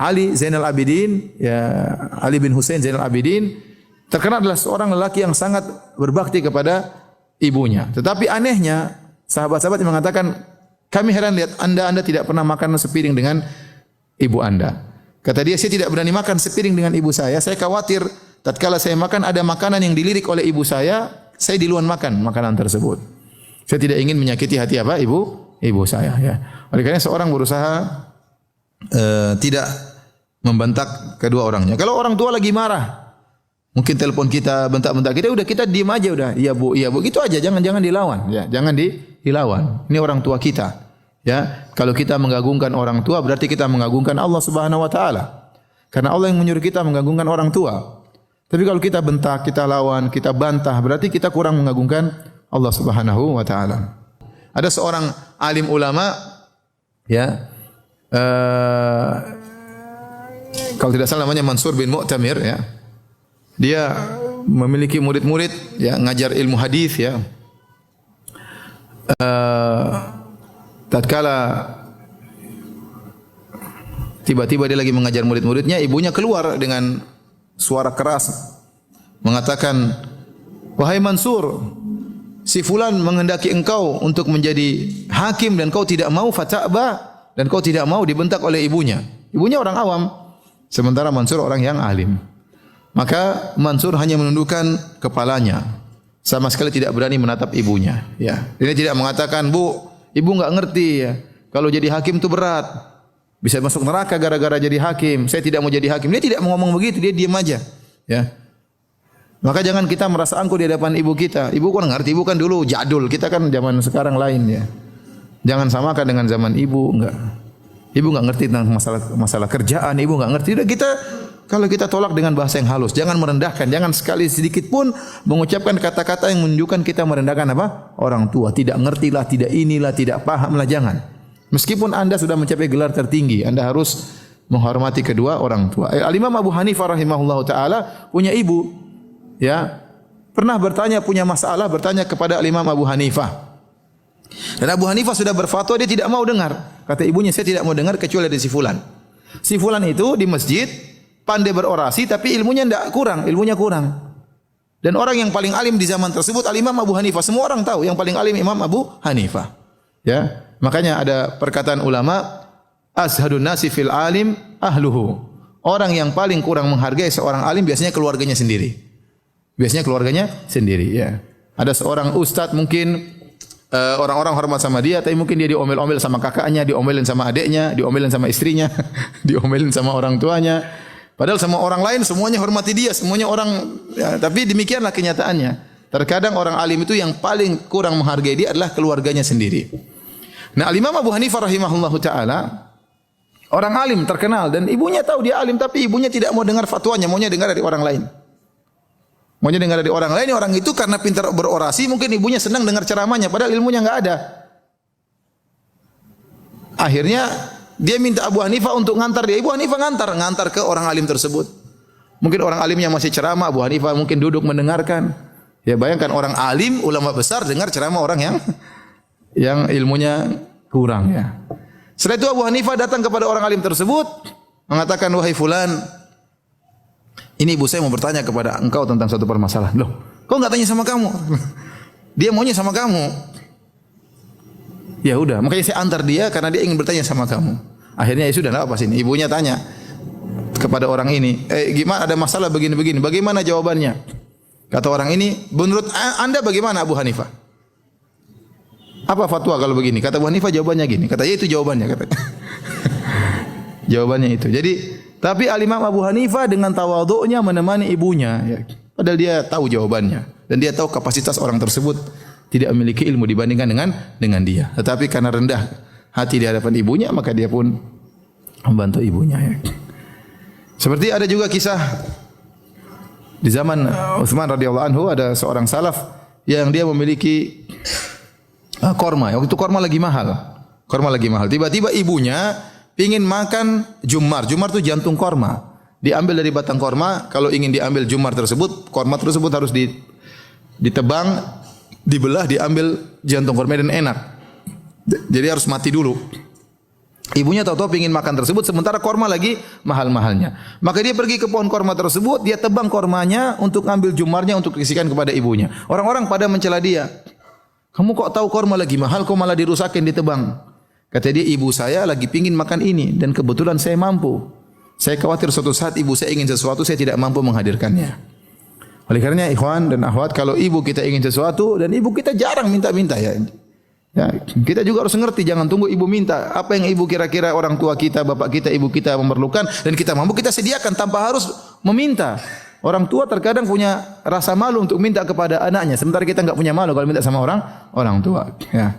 Ali Zainal Abidin, ya Ali bin Husain Zainal Abidin terkenal adalah seorang lelaki yang sangat berbakti kepada ibunya. Tetapi anehnya sahabat-sahabat yang mengatakan, kami heran lihat anda tidak pernah makan sepiring dengan ibu anda. Kata dia, saya tidak berani makan sepiring dengan ibu saya khawatir tatkala saya makan ada makanan yang dilirik oleh ibu saya duluan makan makanan tersebut. Saya tidak ingin menyakiti hati apa ibu saya. Ya. Oleh karena seorang berusaha tidak membentak kedua orangnya. Kalau orang tua lagi marah, mungkin telepon kita, bentak-bentak kita, udah kita diam aja udah. Iya bu, gitu aja. Jangan dilawan. Ya, jangan dilawan. Ini orang tua kita. Ya, kalau kita mengagungkan orang tua berarti kita mengagungkan Allah Subhanahu wa taala. Karena Allah yang menyuruh kita mengagungkan orang tua. Tapi kalau kita bentak, kita lawan, kita bantah, berarti kita kurang mengagungkan Allah Subhanahu wa taala. Ada seorang alim ulama, ya, kalau tidak salah namanya Mansur bin Mu'tamir, ya. Dia memiliki murid-murid, ya, ngajar ilmu hadis, ya. Tatkala tiba-tiba dia lagi mengajar murid-muridnya, ibunya keluar dengan suara keras mengatakan, "Wahai Mansur, si fulan menghendaki engkau untuk menjadi hakim dan kau tidak mau, fata'ba, dan kau tidak mau." Dibentak oleh ibunya. Ibunya orang awam, sementara Mansur orang yang alim. Maka Mansur hanya menundukkan kepalanya, sama sekali tidak berani menatap ibunya. Ya, dia tidak mengatakan, "Bu, ibu enggak ngerti ya. Kalau jadi hakim itu berat. Bisa masuk neraka gara-gara jadi hakim. Saya tidak mau jadi hakim." Dia tidak mau ngomong begitu, dia diam aja. Ya. Maka jangan kita merasa angkuh di hadapan ibu kita. Ibu kan ngerti, ibu kan dulu jadul. Kita kan zaman sekarang lain, ya. Jangan samakan dengan zaman ibu, enggak. Ibu enggak ngerti tentang masalah kerjaan, ibu enggak ngerti. Udah kita, kalau kita tolak dengan bahasa yang halus, jangan merendahkan, jangan sekali sedikit pun mengucapkan kata-kata yang menunjukkan kita merendahkan apa? Orang tua. Tidak ngertilah, tidak inilah, tidak pahamlah, jangan. Meskipun Anda sudah mencapai gelar tertinggi, Anda harus menghormati kedua orang tua. Al-Imam Abu Hanifah rahimahullahu taala punya ibu, ya. Pernah punya masalah, bertanya kepada Al-Imam Abu Hanifah. Dan Abu Hanifah sudah berfatwa, dia tidak mau dengar. Kata ibunya, saya tidak mau dengar kecuali dari si fulan. Si fulan itu di masjid pandai berorasi tapi ilmunya ilmunya kurang. Dan orang yang paling alim di zaman tersebut Al-Imam Abu Hanifah. Semua orang tahu yang paling alim Imam Abu Hanifah. Ya, makanya ada perkataan ulama, azhadun nasi fil alim ahluhu. Orang yang paling kurang menghargai seorang alim biasanya keluarganya sendiri. Ya. Ada seorang ustadz mungkin orang-orang hormat sama dia, tapi mungkin dia diomel-omel sama kakaknya, diomelin sama adiknya, diomelin sama istrinya, diomelin sama orang tuanya. Padahal sama orang lain semuanya hormati dia, semuanya orang, ya, tapi demikianlah kenyataannya. Terkadang orang alim itu yang paling kurang menghargai dia adalah keluarganya sendiri. Nah, Al-Imam Abu Hanifah rahimahullahu taala orang alim terkenal dan ibunya tahu dia alim tapi ibunya tidak mau dengar fatwanya, maunya dengar dari orang lain. Orang itu karena pintar berorasi, mungkin ibunya senang dengar ceramahnya padahal ilmunya enggak ada. Akhirnya dia minta Abu Hanifah untuk ngantar dia. Abu Hanifah ngantar ke orang alim tersebut. Mungkin orang alimnya masih ceramah, Abu Hanifah mungkin duduk mendengarkan. Ya bayangkan orang alim, ulama besar dengar ceramah orang yang ilmunya kurang, ya. Setelah itu Abu Hanifah datang kepada orang alim tersebut mengatakan, "Wahai fulan, ini ibu saya mau bertanya kepada engkau tentang suatu permasalahan." "Loh, kau enggak tanya sama kamu?" "Dia maunya sama kamu." "Ya udah, makanya saya antar dia karena dia ingin bertanya sama kamu." Akhirnya ya sudah, enggak apa sini. Ibunya tanya kepada orang ini, "Gimana, ada masalah begini-begini, bagaimana jawabannya?" Kata orang ini, "Menurut Anda bagaimana Abu Hanifah? Apa fatwa kalau begini?" Kata Abu Hanifah, jawabannya gini. Kata, "Ya itu jawabannya," katanya. Jawabannya itu. Jadi, tapi Al-Imam Abu Hanifah dengan tawadhu'nya menemani ibunya, ya. Padahal dia tahu jawabannya dan dia tahu kapasitas orang tersebut tidak memiliki ilmu dibandingkan dengan dia. Tetapi karena rendah hati di hadapan ibunya, maka dia pun membantu ibunya, ya. Seperti ada juga kisah di zaman Utsman radhiyallahu anhu, ada seorang salaf yang dia memiliki korma. Waktu itu korma lagi mahal. Tiba-tiba ibunya ingin makan jumar. Jumar itu jantung korma. Diambil dari batang korma. Kalau ingin diambil jumar tersebut, korma tersebut harus ditebang, dibelah, diambil jantung korma dan enak. Jadi harus mati dulu. Ibunya tahu-tahu ingin makan tersebut, sementara korma lagi mahal-mahalnya. Maka dia pergi ke pohon korma tersebut, dia tebang kormanya untuk ambil jumarnya untuk dikasihkan kepada ibunya. Orang-orang pada mencela dia. Kamu kok tahu korma lagi mahal, kok malah dirusakin, ditebang. Kata dia, ibu saya lagi pingin makan ini dan kebetulan saya mampu. Saya khawatir suatu saat ibu saya ingin sesuatu, saya tidak mampu menghadirkannya. Oleh karenanya ikhwan dan akhwat, kalau ibu kita ingin sesuatu dan ibu kita jarang minta-minta ya. Ya, kita juga harus ngerti, jangan tunggu ibu minta. Apa yang ibu kira-kira orang tua kita, bapak kita, ibu kita memerlukan dan kita mampu, kita sediakan tanpa harus meminta. Orang tua terkadang punya rasa malu untuk minta kepada anaknya, sementara kita enggak punya malu kalau minta sama orang tua. Ya.